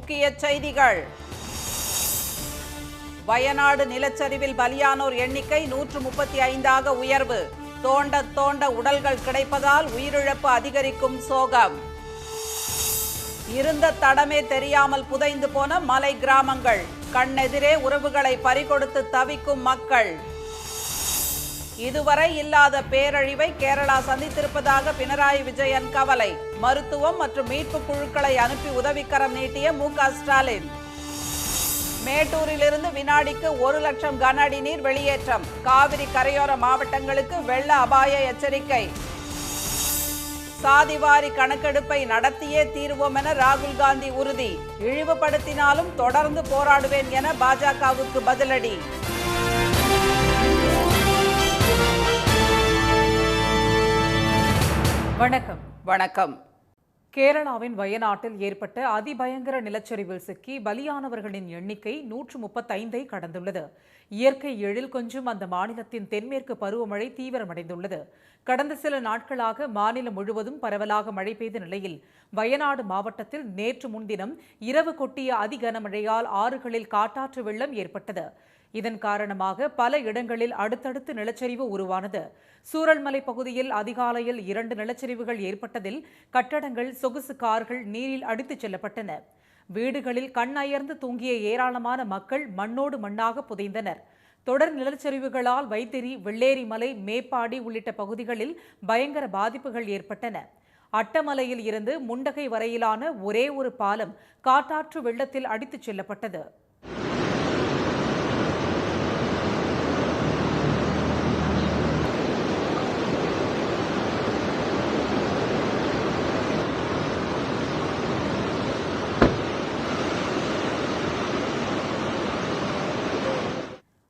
முக்கிய செய்திகள். வயநாடு நிலச்சரிவில் பலியானோர் எண்ணிக்கை 135ஆக உயர்வு. தோண்ட தோண்ட உடல்கள் கிடைப்பதால் உயிரிழப்பு அதிகரிக்கும் சோகம். இருந்த தடமே தெரியாமல் புதைந்து போன மலை கிராமங்கள். கண்ணெதிரே உறவுகளை பறிகொடுத்து தவிக்கும் மக்கள். இதுவரை இல்லாத பேரழிவை கேரளா சந்தித்திருப்பதாக பினராயி விஜயன் கவலை. மருத்துவம் மற்றும் மீட்பு குழுக்களை அனுப்பி உதவிக்கரம் நீட்டிய மு.க. ஸ்டாலின். மேட்டூரிலிருந்து வினாடிக்கு 1 லட்சம் கன அடி நீர் வெளியேற்றம். காவிரி கரையோர மாவட்டங்களுக்கு வெள்ள அபாய எச்சரிக்கை. சாதிவாரி கணக்கெடுப்பை நடத்தியே தீர்வோம் என ராகுல் காந்தி உறுதி. இழிவுபடுத்தினாலும் தொடர்ந்து போராடுவேன் என பாஜகவுக்கு பதிலடி. வணக்கம். வணக்கம். கேரளாவின் வயநாட்டில் ஏற்பட்ட அதிபயங்கர நிலச்சரிவில் சிக்கி பலியானவர்களின் எண்ணிக்கை 135ஐ கடந்துள்ளது. இயற்கை எழில் கொஞ்சும் அந்த மாநிலத்தின் தென்மேற்கு பருவமழை தீவிரமடைந்துள்ளது. கடந்த சில நாட்களாக மாநிலம் முழுவதும் பரவலாக மழை பெய்த நிலையில் வயநாடு மாவட்டத்தில் நேற்று முன்தினம் இரவு கொட்டிய அதிகனமழையால் ஆறுகளில் காட்டாற்று வெள்ளம் ஏற்பட்டது. இதன் காரணமாக பல இடங்களில் அடுத்தடுத்து நிலச்சரிவு உருவானது. சூரல்மலை பகுதியில் அதிகாலையில் 2 நிலச்சரிவுகள் ஏற்பட்டதில் கட்டடங்கள், சொகுசு கார்கள் நீரில் அடித்துச் செல்லப்பட்டன. வீடுகளில் கண் அயர்ந்து தூங்கிய ஏராளமான மக்கள் மண்ணோடு மண்ணாக புதைந்தனர். தொடர் நிலச்சரிவுகளால் வைத்திரி, வெள்ளேரிமலை, மேப்பாடி உள்ளிட்ட பகுதிகளில் பயங்கர பாதிப்புகள் ஏற்பட்டன. அட்டமலையில் இருந்து முண்டகை வரையிலான ஒரே ஒரு பாலம் காட்டாற்று வெள்ளத்தில் அடித்துச் செல்லப்பட்டது.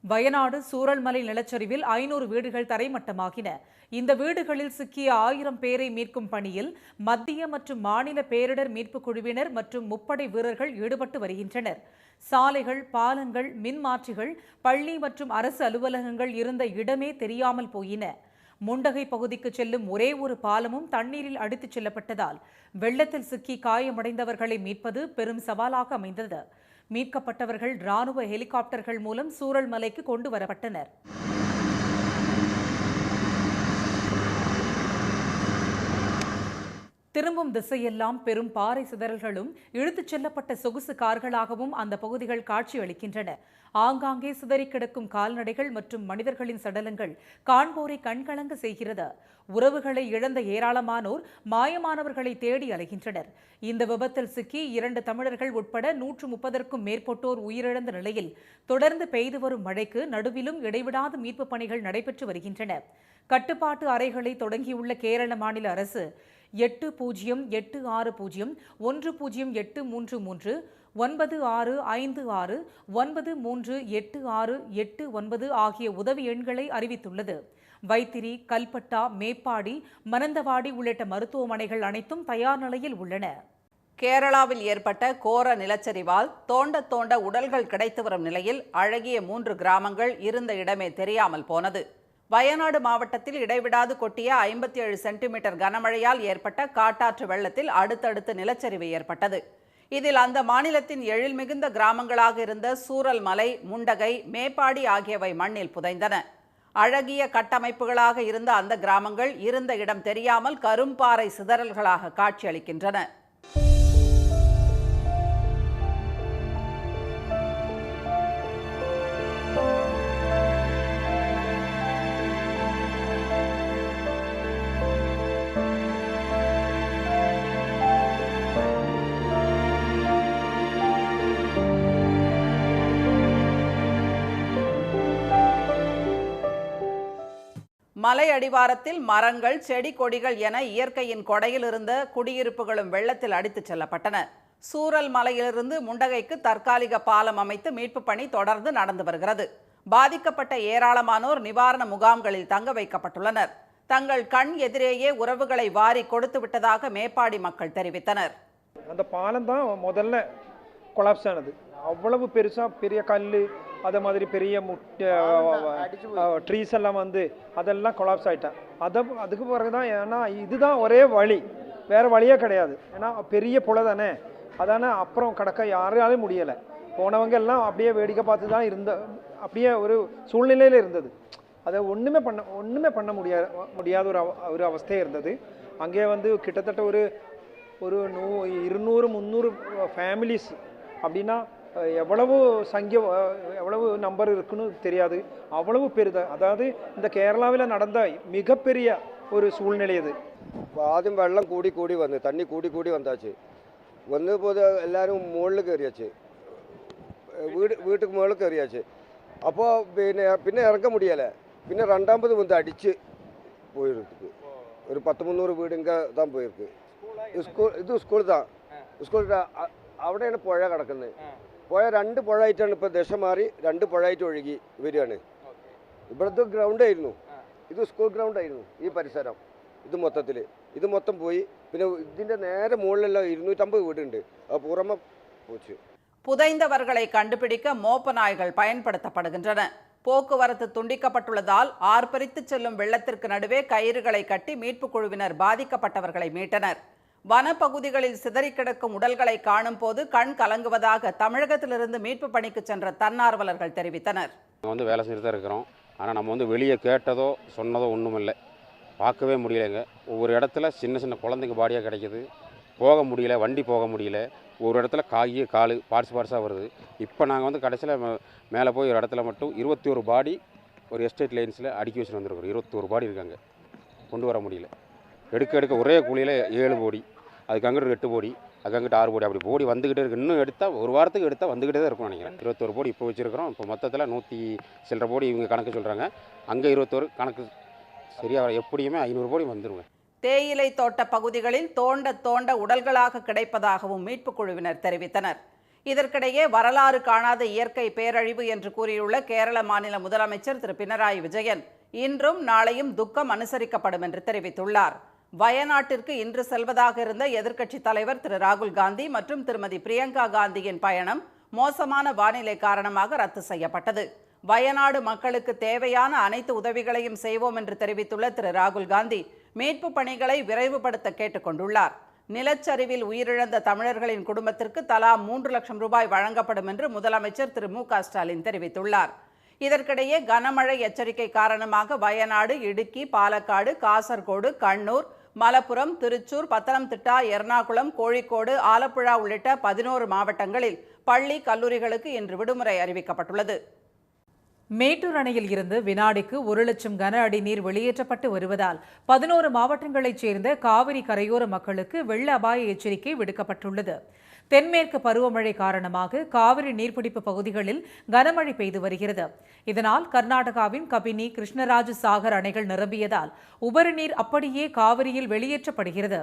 வயநாடு சூரல்மலை நிலச்சரிவில் 500 வீடுகள் தரைமட்டமாகின. இந்த வீடுகளில் சிக்கிய 1000 பேரை மீட்கும் பணியில் மத்திய மற்றும் மாநில பேரிடர் மீட்புக் குழுவினர் மற்றும் முப்படை வீரர்கள் ஈடுபட்டு வருகின்றனர். சாலைகள், பாலங்கள், மின்மாற்றிகள், பள்ளி மற்றும் அரசு அலுவலகங்கள் இருந்த இடமே தெரியாமல் போயின. முண்டகை பகுதிக்கு செல்லும் ஒரே ஒரு பாலமும் தண்ணீரில் அடித்துச் செல்லப்பட்டதால் வெள்ளத்தில் சிக்கி காயமடைந்தவர்களை மீட்பது பெரும் சவாலாக அமைந்தது. மீட்கப்பட்டவர்கள் ராணுவ ஹெலிகாப்டர்கள் மூலம் சூரல்மலைக்கு கொண்டு வரப்பட்டனர். திரும்பும் திசையெல்லாம் பெரும் பாறை சிதறல்களும் இழுத்துச் செல்லப்பட்ட சொகுசு கார்களாகவும் அந்த பகுதிகள் காட்சியளிக்கின்றன. ஆங்காங்கே சிதறி கிடக்கும் கால்நடைகள் மற்றும் மனிதர்களின் சடலங்கள் காண்போரை கண்கலங்க செய்கிறது. உறவுகளை இழந்த ஏராளமானோர் மாயமானவர்களை தேடி அலைகின்றனர். இந்த விபத்தில் சிக்கி 2 தமிழர்கள் உட்பட 130க்கும் மேற்பட்டோர் உயிரிழந்த நிலையில் தொடர்ந்து பெய்து வரும் மழைக்கு நடுவிலும் இடைவிடாது மீட்புப் பணிகள் நடைபெற்று வருகின்றன. கட்டுப்பாட்டு அறைகளை தொடங்கியுள்ள கேரள மாநில அரசு 8086010833 9656 938689 ஆகிய உதவி எண்களை அறிவித்துள்ளது. வைத்திரி, கல்பட்டா, மேப்பாடி, மனந்தவாடி உள்ளிட்ட மருத்துவமனைகள் அனைத்தும் தயார் நிலையில் உள்ளன. கேரளாவில் ஏற்பட்ட கோர நிலச்சரிவால் தோண்ட தோண்ட உடல்கள் கிடைத்து வரும் நிலையில் அழகிய 3 கிராமங்கள் இருந்த இடமே தெரியாமல் போனது. வயநாடு மாவட்டத்தில் இடைவிடாது கொட்டிய 57 சென்டிமீட்டர் கனமழையால் ஏற்பட்ட காட்டாற்று வெள்ளத்தில் அடுத்தடுத்து நிலச்சரிவு ஏற்பட்டது. இதில் அந்த மாநிலத்தின் எழில் மிகுந்த கிராமங்களாக இருந்த சூரல்மலை, முண்டகை, மேப்பாடி ஆகியவை மண்ணில் புதைந்தன. அழகிய கட்டமைப்புகளாக இருந்த அந்த கிராமங்கள் இருந்த இடம் தெரியாமல் கரும்பாறை சிதறல்களாக காட்சியளிக்கின்றன. மலை அடிவாரத்தில் மரங்கள், செடி கொடிகள் என இயற்கையின் கொடையில் இருந்த குடியிருப்புகளும் வெள்ளத்தில் அடித்துச் செல்லப்பட்டன. சூரல் மலையிலிருந்து முண்டகைக்கு தற்காலிக பாலம் அமைத்து மீட்பு பணி தொடர்ந்து நடந்து வருகிறது. பாதிக்கப்பட்ட ஏராளமானோர் நிவாரண முகாம்களில் தங்க வைக்கப்பட்டுள்ளனர். தங்கள் கண் எதிரேயே உறவுகளை வாரி கொடுத்து விட்டதாக மேப்பாடி மக்கள் தெரிவித்தனர். அந்த பாலம் தான் முதல்ல கொலாப்ஸ் ஆனது. அவ்வளவு பெரிய கல், அதே மாதிரி பெரிய ட்ரீஸ் எல்லாம் வந்து அதெல்லாம் கொலாப்ஸ் ஆகிட்டேன். அதுக்கு பிறகு தான், ஏன்னா இதுதான் ஒரே வழி, வேறு வழியே கிடையாது. ஏன்னா பெரிய புலை தானே, அதான அப்புறம் கடக்க யாராலும் முடியலை. போனவங்க எல்லாம் அப்படியே வேடிக்கை பார்த்து தான் அப்படியே ஒரு சூழ்நிலையில் இருந்தது. அதை ஒன்றுமே பண்ண முடியாத ஒரு அவஸ்தையே இருந்தது. அங்கே வந்து கிட்டத்தட்ட ஒரு 200-300 ஃபேமிலிஸ் அப்படின்னா எவ்வளவு நம்பர் இருக்குன்னு தெரியாது. அவ்வளவு பெரிது. அதாவது இந்த கேரளாவில் நடந்த மிகப்பெரிய ஒரு சூழ்நிலை இது. ஆദ്യം വെള്ളം കൂടി വന്നു, തണ്ണി കൂടി വന്നാச்சு. വന്നപ്പോൾ എല്ലാവരും മുകളിൽ കയറിയാச்சு, വീട്ടുக்கு മുകളിൽ കയറിയാச்சு. അപ്പോൾ പിന്നെ ഇറക്ക முடியலை. പിന്നെ രണ്ടാമത് வந்து அடிச்சு போயிருக்கு. ஒரு 10-300 வீடு இங்கே தான் போயிருக்கு. സ്കൂൾ தான். അവിടെയാണ് പുഴ കിടക്കുന്നത്. പുഴ 2 പുഴയായിട്ടാണ് ഇപ്പോൾ ദശ മാറി 2 പുഴയായിട്ട് ഒഴുകി വരികയാണ്. ഇവിടുത്തെ ഗ്രൗണ്ടായിരുന്നു, ഇത് സ്കൂൾ ഗ്രൗണ്ടായിരുന്നു ഈ പരിസരം. ഇത് മൊത്തം പോയി. പിന്നെ ഇതിൻ്റെ നേരെ മുകളിലുള്ള 250 வீடுண்டு அது புறமா போச்சு. புதைந்தவர்களை கண்டுபிடிக்க மோப்ப நாய்கள் பயன்படுத்தப்படுகின்றன. போக்குவரத்து துண்டிக்கப்பட்டுள்ளதால் ஆர்ப்பரித்து செல்லும் வெள்ளத்திற்கு நடுவே கயிறுகளை கட்டி மீட்புக் குழுவினர் பாதிக்கப்பட்டவர்களை மீட்டனர். வனப்பகுதிகளில் சிதறி கிடக்கும் உடல்களை காணும் போது கண் கலங்குவதாக தமிழகத்திலிருந்து மீட்பு பணிக்கு சென்ற தன்னார்வலர்கள் தெரிவித்தனர். வந்து வேலை செஞ்சுட்டு தான் இருக்கிறோம். ஆனால் நம்ம வந்து வெளியே கேட்டதோ சொன்னதோ ஒன்றும் இல்லை, பார்க்கவே முடியலைங்க. ஒவ்வொரு இடத்துல சின்ன குழந்தைங்க பாடியாக கிடைக்கிது, போக முடியல, வண்டி போக முடியல. ஒரு இடத்துல கால் பார்ட்ஸாக வருது. இப்போ நாங்கள் வந்து கடைசியில் மேலே போய் ஒரு இடத்துல மட்டும் 21 பாடி ஒரு எஸ்டேட் லைன்ஸில் அடுக்கி வச்சுட்டு வந்துருக்குறோம். 21 பாடி இருக்காங்க, கொண்டு வர முடியல. எடுக்க ஒரே கூலியில் 7 போடி, அதுக்கு அங்கிட்டு 8 போடி, அதுக்கு அங்கிட்டு 6 போடி, அப்படி போடி வந்துக்கிட்டே இருக்குது. இன்னும் எடுத்தால் ஒரு வாரத்துக்கு எடுத்தால் வந்துக்கிட்டே தான் இருக்கும்னு நினைக்கிறேன். 21 போடி இப்போ வச்சுருக்கிறோம். இப்போ மொத்தத்தில் 100 சில்லற போடி இவங்க கணக்கு சொல்கிறாங்க. அங்கே 21 கணக்கு சரியாக எப்படியுமே 500 போடி வந்துடுவேன். தேயிலை தோட்ட பகுதிகளில் தோண்ட உடல்களாக கிடைப்பதாகவும் மீட்புக் குழுவினர் தெரிவித்தனர். இதற்கிடையே வரலாறு காணாத இயற்கை பேரழிவு என்று கூறியுள்ள கேரள மாநில முதலமைச்சர் திரு பினராயி விஜயன் இன்றும் நாளையும் துக்கம் அனுசரிக்கப்படும் என்று தெரிவித்துள்ளார். வயநாட்டிற்கு இன்று செல்வதாக இருந்த எதிர்க்கட்சித் தலைவர் திரு ராகுல் காந்தி மற்றும் திருமதி பிரியங்கா காந்தியின் பயணம் மோசமான வானிலை காரணமாக ரத்து செய்யப்பட்டது. வயநாடு மக்களுக்கு தேவையான அனைத்து உதவிகளையும் செய்வோம் என்று தெரிவித்துள்ள திரு ராகுல் காந்தி மீட்பு பணிகளை விரைவுபடுத்த கேட்டுக் கொண்டுள்ளார். நிலச்சரிவில் உயிரிழந்த தமிழர்களின் குடும்பத்திற்கு தலா 3 லட்சம் ரூபாய் வழங்கப்படும் என்று முதலமைச்சர் திரு மு.க. ஸ்டாலின் தெரிவித்துள்ளார். இதற்கிடையே கனமழை எச்சரிக்கை காரணமாக வயநாடு, இடுக்கி, பாலக்காடு, காசர்கோடு, கண்ணூர், மலப்புரம், திருச்சூர், பத்தனம்திட்டா, எர்ணாகுளம், கோழிக்கோடு, ஆலப்புழா உள்ளிட்ட 11 மாவட்டங்களில் பள்ளி, கல்லூரிகளுக்கு இன்று விடுமுறை அறிவிக்கப்பட்டுள்ளது. மேட்டூர் அணையில் இருந்து வினாடிக்கு 1 லட்சம் கன அடி நீர் வெளியேற்றப்பட்டு வருவதால் 11 மாவட்டங்களைச் சேர்ந்த காவிரி கரையோர மக்களுக்கு வெள்ள அபாய எச்சரிக்கை விடுக்கப்பட்டுள்ளது. தென்மேற்கு பருவமழை காரணமாக காவிரி நீர்பிடிப்பு பகுதிகளில் கனமழை பெய்து வருகிறது. இதனால் கர்நாடகாவின் கபினி, கிருஷ்ணராஜ சாகர் அணைகள் நிரம்பியதால் உபரி நீர் அப்படியே காவிரியில் வெளியேற்றப்படுகிறது.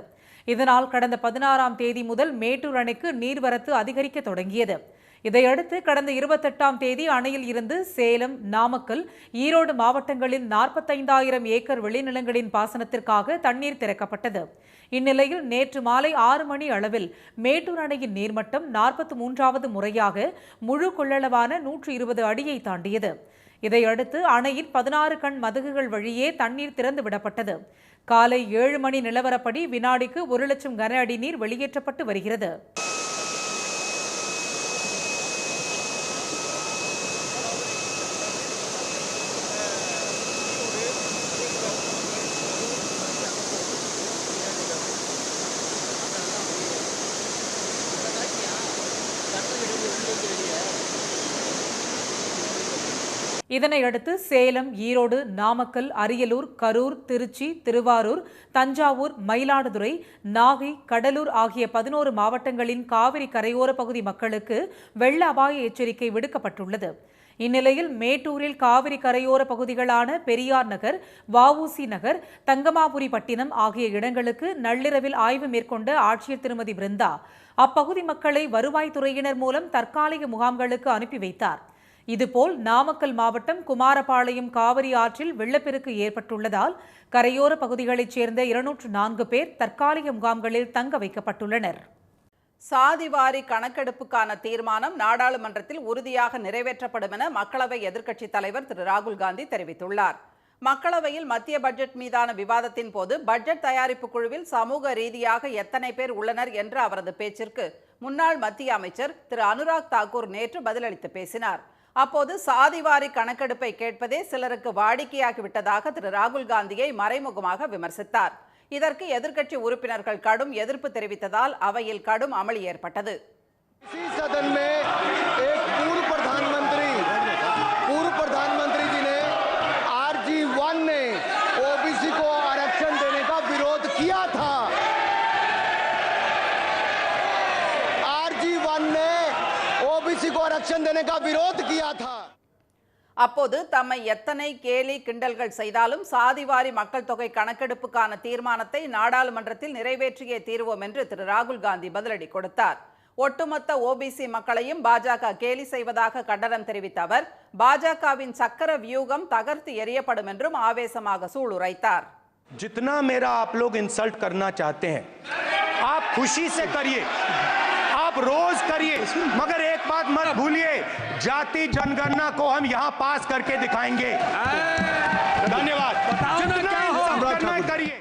இதனால் கடந்த 16ஆம் தேதி முதல் மேட்டூர் அணைக்கு நீர்வரத்து அதிகரிக்க தொடங்கியது. இதையடுத்து கடந்த 28ஆம் தேதி அணையில் இருந்து சேலம், நாமக்கல், ஈரோடு மாவட்டங்களில் 45,000 ஏக்கர் விளைநிலங்களின் பாசனத்திற்காக தண்ணீர் திறக்கப்பட்டது. இந்நிலையில் நேற்று மாலை 6 மணி அளவில் மேட்டூர் அணையின் நீர்மட்டம் 43வது முறையாக முழு கொள்ளளவான 120 அடியை தாண்டியது. இதையடுத்து அணையின் 16 கண் மதகுகள் வழியே தண்ணீர் திறந்து விடப்பட்டது. காலை 7 மணி நிலவரப்படி வினாடிக்கு 1 லட்சம் கன அடி நீர் வெளியேற்றப்பட்டு வருகிறது. இதனையடுத்து சேலம், ஈரோடு, நாமக்கல், அரியலூர், கரூர், திருச்சி, திருவாரூர், தஞ்சாவூர், மயிலாடுதுறை, நாகை, கடலூர் ஆகிய 11 மாவட்டங்களின் காவிரி கரையோர பகுதி மக்களுக்கு வெள்ள அபாய எச்சரிக்கை விடுக்கப்பட்டுள்ளது. இந்நிலையில் மேட்டூரில் காவிரி கரையோர பகுதிகளான பெரியார் நகர், வ.உ.சி. நகர், தங்கமாபுரி பட்டினம் ஆகிய இடங்களுக்கு நள்ளிரவில் ஆய்வு மேற்கொண்ட ஆட்சியர் திருமதி பிருந்தா அப்பகுதி மக்களை வருவாய்த்துறையினர் மூலம் தற்காலிக முகாம்களுக்கு அனுப்பி வைத்தார். இதுபோல் நாமக்கல் மாவட்டம் குமாரபாளையம் காவிரி ஆற்றில் வெள்ளப்பெருக்கு ஏற்பட்டுள்ளதால் கரையோர பகுதிகளைச் சேர்ந்த 204 பேர் தற்காலிக முகாம்களில் தங்க வைக்கப்பட்டுள்ளனர். சாதிவாரி கணக்கெடுப்புக்கான தீர்மானம் நாடாளுமன்றத்தில் உறுதியாக நிறைவேற்றப்படும் என மக்களவை எதிர்க்கட்சித் தலைவர் திரு ராகுல் காந்தி தெரிவித்துள்ளார். மக்களவையில் மத்திய பட்ஜெட் மீதான விவாதத்தின் போது பட்ஜெட் தயாரிப்பு குழுவில் சமூக ரீதியாக எத்தனை பேர் உள்ளனர் என்ற அவரது பேச்சிற்கு முன்னாள் மத்திய அமைச்சர் திரு அனுராக் தாக்கூர் நேற்று பதிலளித்து பேசினார். அப்போது சாதிவாரி கணக்கெடுப்பை கேட்பதே சிலருக்கு வாடிக்கையாகிவிட்டதாக திரு ராகுல் காந்தியை மறைமுகமாக விமர்சித்தார். இதற்கு எதிர்க்கட்சி உறுப்பினர்கள் கடும் எதிர்ப்பு தெரிவித்ததால் அவையில் கடும் அமளி ஏற்பட்டது. पूर्व प्रधानमंत्री जी ने RG1 ने ओबीसी को आरक्षण देने का विरोध किया था। RG1 ने ओबीसी को आरक्षण देने का विरोध किया था। அப்போது தம்மை எத்தனை கேலி கிண்டல்கள் செய்தாலும் சாதிவாரி மக்கள் தொகை கணக்கெடுப்புக்கான தீர்மானத்தை நாடாளுமன்றத்தில் நிறைவேற்றியே தீர்வோம் என்று திரு ராகுல் காந்தி பதிலடி கொடுத்தார். ஒட்டுமொத்த ஓபிசி மக்களையும் பாஜக கேலி செய்வதாக கண்டனம் தெரிவித்த அவர் பாஜகவின் சக்கர வியூகம் தகர்த்து எறியப்படும் என்றும் ஆவேசமாக சூளுரைத்தார். जितना मेरा आप लोग इंसल्ट करना चाहते हैं आप खुशी से करिए, आप रोज करिए, मगर एक बात मत भूलिए, जाति जनगणना को हम यहाँ पास करके दिखाएंगे। धन्यवाद। जितना करिए।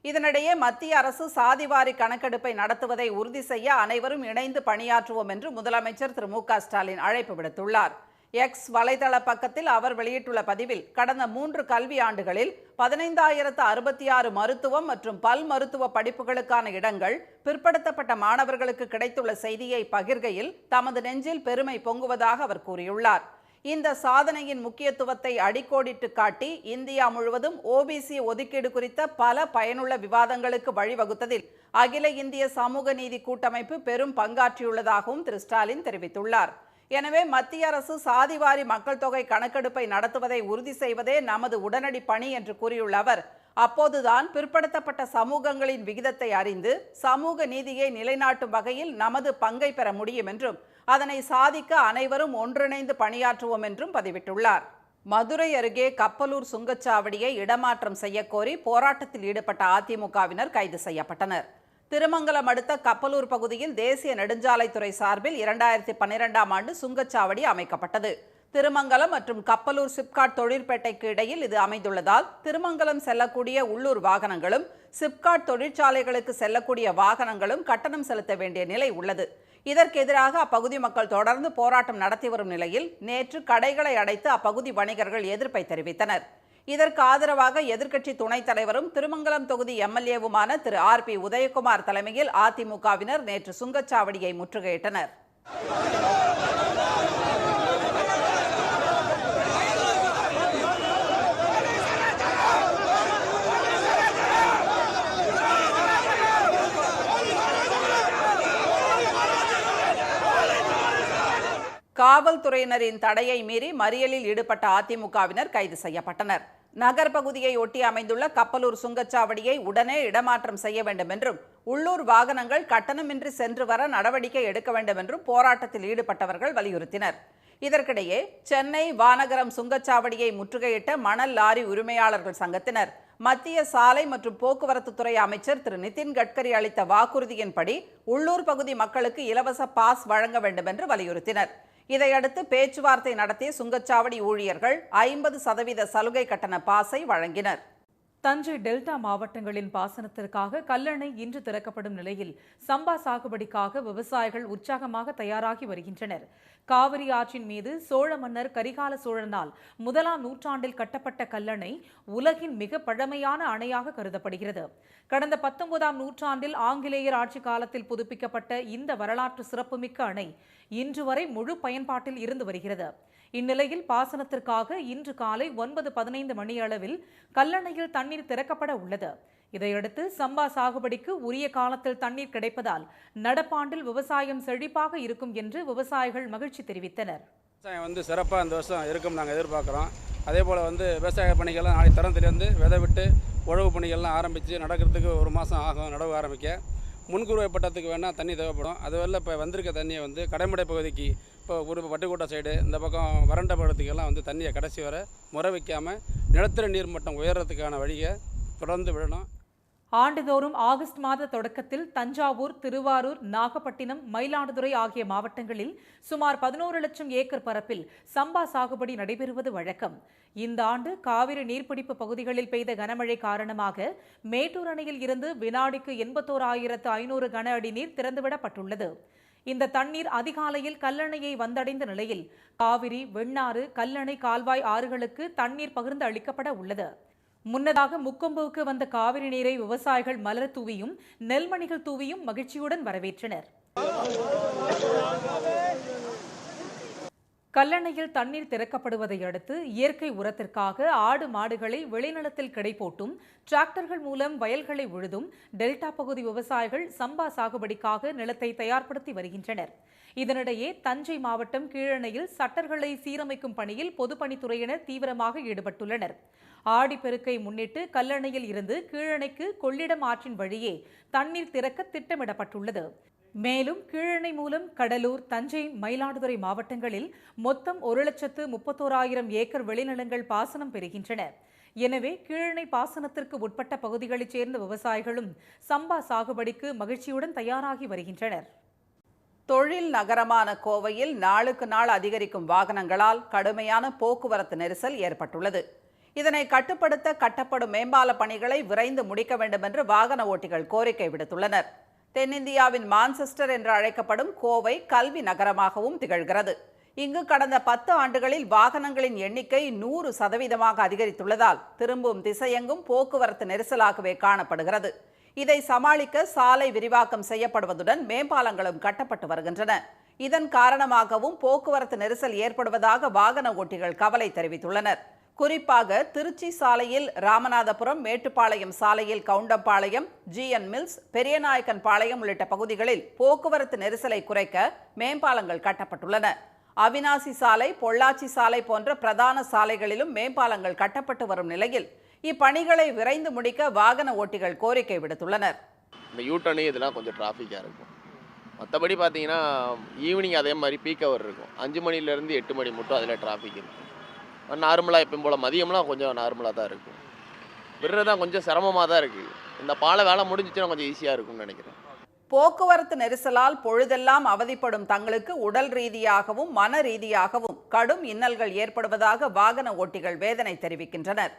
இதனிடையே மத்திய அரசு சாதிவாரி கணக்கெடுப்பை நடத்துவதை உறுதி செய்ய அனைவரும் இணைந்து பணியாற்றுவோம் என்று முதலமைச்சர் திரு மு க ஸ்டாலின் அழைப்பு விடுத்துள்ளார். எக்ஸ் வலைதள பக்கத்தில் அவர் வெளியிட்டுள்ள பதிவில் கடந்த 3 கல்வி ஆண்டுகளில் 15,066 மருத்துவம் மற்றும் பல் மருத்துவ படிப்புகளுக்கான இடங்கள் பிற்படுத்தப்பட்ட மாணவர்களுக்கு கிடைத்துள்ள செய்தியை பகிர்கையில் தமது நெஞ்சில் பெருமை பொங்குவதாக அவர் கூறியுள்ளார். இந்த சாதனையின் முக்கியத்துவத்தை அடிக்கோடிட்டு காட்டி இந்தியா முழுவதும் ஓபிசி ஒதுக்கீடு குறித்த பல பயனுள்ள விவாதங்களுக்கு வழிவகுத்ததில் அகில இந்திய சமூக நீதி கூட்டமைப்பு பெரும் பங்காற்றியுள்ளதாகவும் திரு ஸ்டாலின் தெரிவித்துள்ளார். எனவே மத்திய அரசு சாதிவாரி மக்கள் தொகை கணக்கெடுப்பை நடத்துவதை உறுதி செய்வதே நமது உடனடி பணி என்று கூறியுள்ள அவர் அப்போதுதான் பிற்படுத்தப்பட்ட சமூகங்களின் விகிதத்தை அறிந்து சமூக நீதியை நிலைநாட்டும் வகையில் நமது பங்கை பெற முடியும் என்றும் அதனை சாதிக்க அனைவரும் ஒன்றிணைந்து பணியாற்றுவோம் என்றும் பதிவிட்டுள்ளார். மதுரை அருகே கப்பலூர் சுங்கச்சாவடியை இடமாற்றம் செய்யக்கோரி போராட்டத்தில் ஈடுபட்ட அதிமுகவினர் கைது செய்யப்பட்டனர். திருமங்கலம் அடுத்த கப்பலூர் பகுதியில் தேசிய நெடுஞ்சாலைத்துறை சார்பில் 2012ஆம் ஆண்டு சுங்கச்சாவடி அமைக்கப்பட்டது. திருமங்கலம் மற்றும் கப்பலூர் சிப்காட் தொழிற்பேட்டைக்கு இடையில் இது அமைந்துள்ளதால் திருமங்கலம் செல்லக்கூடிய உள்ளூர் வாகனங்களும் சிப்காட் தொழிற்சாலைகளுக்கு செல்லக்கூடிய வாகனங்களும் கட்டணம் செலுத்த வேண்டிய நிலை உள்ளது. இதற்கு எதிராக அப்பகுதி மக்கள் தொடர்ந்து போராட்டம் நடத்தி வரும் நிலையில் நேற்று கடைகளை அடைத்து அப்பகுதி வணிகர்கள் எதிர்ப்பை தெரிவித்தனர். இதற்கு ஆதரவாக எதிர்க்கட்சி துணைத் தலைவரும் திருமங்கலம் தொகுதி எம்எல்ஏவுமான திரு RP உதயகுமார் தலைமையில் அதிமுகவினர் நேற்று சுங்கச்சாவடியை முற்றுகையிட்டனர். காவல்துறையினரின் தடையை மீறி மறியலில் ஈடுபட்ட அதிமுகவினர் கைது செய்யப்பட்டனர். நகர் பகுதியை ஒட்டி அமைந்துள்ள கப்பலூர் சுங்கச்சாவடியை உடனே இடமாற்றம் செய்ய வேண்டும் என்றும் உள்ளூர் வாகனங்கள் கட்டணமின்றி சென்று வர நடவடிக்கை எடுக்க வேண்டும் என்றும் போராட்டத்தில் ஈடுபட்டவர்கள் வலியுறுத்தினர். இதற்கிடையே சென்னை வானகரம் சுங்கச்சாவடியை முற்றுகையிட்ட மணல் லாரி உரிமையாளர்கள் சங்கத்தினர் மத்திய சாலை மற்றும் போக்குவரத்து துறை அமைச்சர் திரு நிதின் கட்கரி அளித்த வாக்குறுதியின்படி உள்ளூர் பகுதி மக்களுக்கு இலவச பாஸ் வழங்க வேண்டும் என்று வலியுறுத்தினர். இதையடுத்து பேச்சுவார்த்தை நடத்திய சுங்கச்சாவடி ஊழியர்கள் 50% சலுகை கட்டண பாஸை வழங்கினர். தஞ்சை டெல்டா மாவட்டங்களின் பாசனத்திற்காக கல்லணை இன்று திறக்கப்படும் நிலையில் சம்பா சாகுபடிக்காக விவசாயிகள் உற்சாகமாக தயாராகி வருகின்றனர். காவிரி ஆற்றின் மீது சோழ மன்னர் கரிகால சோழனால் 1ஆம் நூற்றாண்டில் கட்டப்பட்ட கல்லணை உலகின் மிக பழமையான அணையாக கருதப்படுகிறது. கடந்த 19ஆம் நூற்றாண்டில் ஆங்கிலேயர் ஆட்சி காலத்தில் புதுப்பிக்கப்பட்ட இந்த வரலாற்று சிறப்புமிக்க அணை இன்று வரை முழு பயன்பாட்டில் இருந்து வருகிறது. இந்நிலையில் பாசனத்திற்காக இன்று காலை 9:15 மணியளவில் கல்லணையில் தண்ணீர் திறக்கப்பட உள்ளது. இதையடுத்து சம்பா சாகுபடிக்கு உரிய காலத்தில் தண்ணீர் கிடைப்பதால் நடப்பாண்டில் விவசாயம் செழிப்பாக இருக்கும் என்று விவசாயிகள் மகிழ்ச்சி தெரிவித்தனர். விவசாயம் சிறப்பாக இந்த வருஷம் இருக்கும் நாங்கள் எதிர்பார்க்குறோம். அதே போல் விவசாய பணிகள்லாம் நாளை திறந்துலேருந்து விதை விட்டு உழவு பணிகள்லாம் ஆரம்பித்து நடக்கிறதுக்கு 1 மாதம் ஆகும் நடவு ஆரம்பிக்க. முன்கூறுவை பட்டத்துக்கு வேணால் தண்ணி தேவைப்படும். அதுவரை இப்போ வந்திருக்க தண்ணியை கடைமடை பகுதிக்கு இப்போ ஒரு பட்டுக்கோட்டை சைடு இந்த பக்கம் வறண்ட பகுதிக்கெல்லாம் தண்ணியை கடைசி வர முறை வைக்காமல் நிலத்தடி நீர் மட்டம் உயர்றதுக்கான வழியை தொடர்ந்து விடணும். ஆண்டுதோறும் ஆகஸ்ட் மாத தொடக்கத்தில் தஞ்சாவூர், திருவாரூர், நாகப்பட்டினம், மயிலாடுதுறை ஆகிய மாவட்டங்களில் சுமார் 11 லட்சம் ஏக்கர் பரப்பில் சம்பா சாகுபடி நடைபெறுவது வழக்கம். இந்த ஆண்டு காவிரி நீர்பிடிப்பு பகுதிகளில் பெய்த கனமழை காரணமாக மேட்டூர் அணையில் இருந்து வினாடிக்கு 81,500 கன அடி நீர் திறந்துவிடப்பட்டுள்ளது. இந்த தண்ணீர் அதிகாலையில் கல்லணையை வந்தடைந்த நிலையில் காவிரி, வெண்ணாறு, கல்லணை கால்வாய் ஆறுகளுக்கு தண்ணீர் பகிர்ந்து அளிக்கப்பட உள்ளது. முன்னதாக முக்கொம்புவுக்கு வந்த காவிரி நீரை விவசாயிகள் மலர் தூவியும் நெல்மணிகள் தூவியும் மகிழ்ச்சியுடன் வரவேற்றனர். கல்லணையில் தண்ணீர் திறக்கப்படுவதை அடுத்து இயற்கை உரத்திற்காக ஆடு மாடுகளை வெளிநிலத்தில் கிடைப்போட்டும் டிராக்டர்கள் மூலம் வயல்களை உழுதும் டெல்டா பகுதி விவசாயிகள் சம்பா சாகுபடிக்காக நிலத்தை தயார்படுத்தி வருகின்றனர். இதனிடையே தஞ்சை மாவட்டம் கீழணையில் சட்டர்களை சீரமைக்கும் பணியில் பொதுப்பணித்துறையினர் தீவிரமாக ஈடுபட்டுள்ளனர். ஆடிப்பெருக்கை முன்னிட்டு கல்லணையில் இருந்து கீழணைக்கு கொள்ளிடம் ஆற்றின் வழியே தண்ணீர் திறக்க திட்டமிடப்பட்டுள்ளது. மேலும் கீழணை மூலம் கடலூர், தஞ்சை, மயிலாடுதுறை மாவட்டங்களில் மொத்தம் 1,31,000 ஏக்கர் வெளிநிலங்கள் பாசனம் பெறுகின்றன. எனவே கீழணை பாசனத்திற்கு உட்பட்ட பகுதிகளைச் சேர்ந்த விவசாயிகளும் சம்பா சாகுபடிக்கு மகிழ்ச்சியுடன் தயாராகி வருகின்றனர். தொழில் நகரமான கோவையில் நாளுக்கு நாள் அதிகரிக்கும் வாகனங்களால் கடுமையான போக்குவரத்து நெரிசல் ஏற்பட்டுள்ளது. இதனை கட்டுப்படுத்த கட்டப்படும் மேம்பால பணிகளை விரைந்து முடிக்க வேண்டும் என்று வாகன ஓட்டிகள் கோரிக்கை விடுத்துள்ளனர். தென்னிந்தியாவின் மான்செஸ்டர் என்று அழைக்கப்படும் கோவை கல்வி நகரமாகவும் திகழ்கிறது. இங்கு கடந்த 10 ஆண்டுகளில் வாகனங்களின் எண்ணிக்கை 100% அதிகரித்துள்ளதால் திரும்பும் திசையெங்கும் போக்குவரத்து நெரிசலாகவே காணப்படுகிறது. இதை சமாளிக்க சாலை விரிவாக்கம் செய்யப்படுவதுடன் மேம்பாலங்களும் கட்டப்பட்டு வருகின்றன. இதன் காரணமாகவும் போக்குவரத்து நெரிசல் ஏற்படுவதாக வாகன ஓட்டிகள் கவலை தெரிவித்துள்ளனர். குறிப்பாக திருச்சி சாலையில் ராமநாதபுரம், மேட்டுப்பாளையம் சாலையில் கவுண்டம்பாளையம், GN மில்ஸ், பெரியநாயக்கன் பாளையம் உள்ளிட்ட பகுதிகளில் போக்குவரத்து நெரிசலை குறைக்க மேம்பாலங்கள் கட்டப்பட்டுள்ளன. அவினாசி சாலை, பொள்ளாச்சி சாலை போன்ற பிரதான சாலைகளிலும் மேம்பாலங்கள் கட்டப்பட்டு வரும் நிலையில் இப்பணிகளை விரைந்து முடிக்க வாகன ஓட்டிகள் கோரிக்கை விடுத்துள்ளனர். இந்த யூட்டர்னு இதெல்லாம் கொஞ்சம் டிராஃபிக்காக இருக்கும். மற்றபடி பார்த்தீங்கன்னா ஈவினிங் அதே மாதிரி பீக் ஹவர் இருக்கும். 5 மணிலேருந்து 8 மணி மட்டும் அதில் டிராஃபிக் இருக்கும். நார்மலாக எப்பயும் போல் மதியம்லாம் கொஞ்சம் நார்மலாக தான் இருக்கும். விடுறதான் கொஞ்சம் சிரமமாக தான் இருக்குது. இந்த பாலை வேலை முடிஞ்சிச்சுன்னா கொஞ்சம் ஈஸியாக இருக்கும்னு நினைக்கிறேன். போக்குவரத்து நெரிசலால் பொழுதெல்லாம் அவதிப்படும் தங்களுக்கு உடல் ரீதியாகவும் மன ரீதியாகவும் கடும் இன்னல்கள் ஏற்படுவதாக வாகன ஓட்டிகள் வேதனை தெரிவிக்கின்றனர்.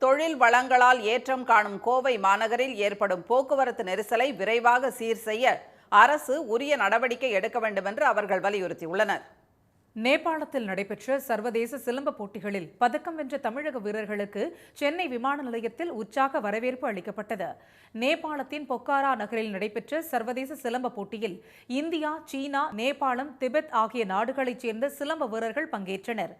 தொழில் வளங்களால் ஏற்றம் காணும் கோவை மாநகரில் ஏற்படும் போக்குவரத்து நெரிசலை விரைவாக சீர் செய்ய அரசு உரிய நடவடிக்கை எடுக்க வேண்டும் என்று அவர்கள் வலியுறுத்தியுள்ளனர். நேபாளத்தில் நடைபெற்ற சர்வதேச சிலம்ப போட்டிகளில் பதக்கம் வென்ற தமிழக வீரர்களுக்கு சென்னை விமான நிலையத்தில் உற்சாக வரவேற்பு அளிக்கப்பட்டது. நேபாளத்தின் பொக்காரா நகரில் நடைபெற்ற சர்வதேச சிலம்ப போட்டியில் இந்தியா, சீனா, நேபாளம், திபெத் ஆகிய நாடுகளைச் சேர்ந்த சிலம்ப வீரர்கள் பங்கேற்றனர்.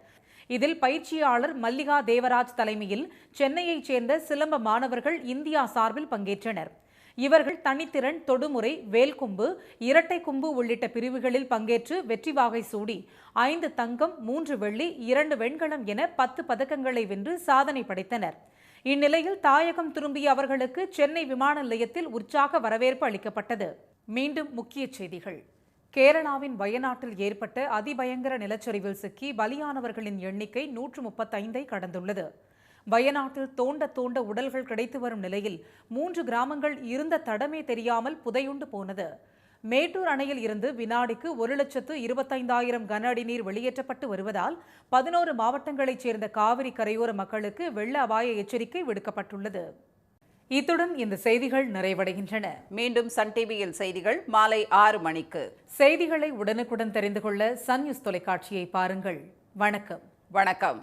இதில் பயிற்சியாளர் மல்லிகா தேவராஜ் தலைமையில் சென்னையைச் சேர்ந்த சிலம்ப மாணவர்கள் இந்தியா சார்பில் பங்கேற்றனர். இவர்கள் தனித்திறன், தொடுமுறை, வேல்கும்பு, இரட்டை கும்பு உள்ளிட்ட பிரிவுகளில் பங்கேற்று வெற்றி வாகை சூடி 5 தங்கம், 3 வெள்ளி, 2 வெண்கலம் என 10 பதக்கங்களை வென்று சாதனை படைத்தனர். இந்நிலையில் தாயகம் திரும்பிய அவர்களுக்கு சென்னை விமான நிலையத்தில் உற்சாக வரவேற்பு அளிக்கப்பட்டது. மீண்டும் முக்கிய செய்திகள். கேரளாவின் வயநாட்டில் ஏற்பட்ட அதிபயங்கர நிலச்சரிவில் சிக்கி பலியானவர்களின் எண்ணிக்கை 135 கடந்துள்ளது. வயநாட்டில் தோண்ட உடல்கள் கிடைத்து வரும் நிலையில் 3 கிராமங்கள் இருந்த தடமே தெரியாமல் புதையுண்டு போனது. மேட்டூர் அணையில் இருந்து வினாடிக்கு 1,25,000 கன அடி நீர் வெளியேற்றப்பட்டு வருவதால் 11 மாவட்டங்களைச் சேர்ந்த காவிரி கரையோர மக்களுக்கு வெள்ள அபாய எச்சரிக்கை விடுக்கப்பட்டுள்ளது. இத்துடன் இந்த செய்திகள் நிறைவடைகின்றன. மீண்டும் சன் டிவியில் செய்திகள் மாலை 6 மணிக்கு. செய்திகளை உடனுக்குடன் தெரிந்து கொள்ள சன் நியூஸ் தொலைக்காட்சியை பாருங்கள். வணக்கம். வணக்கம்.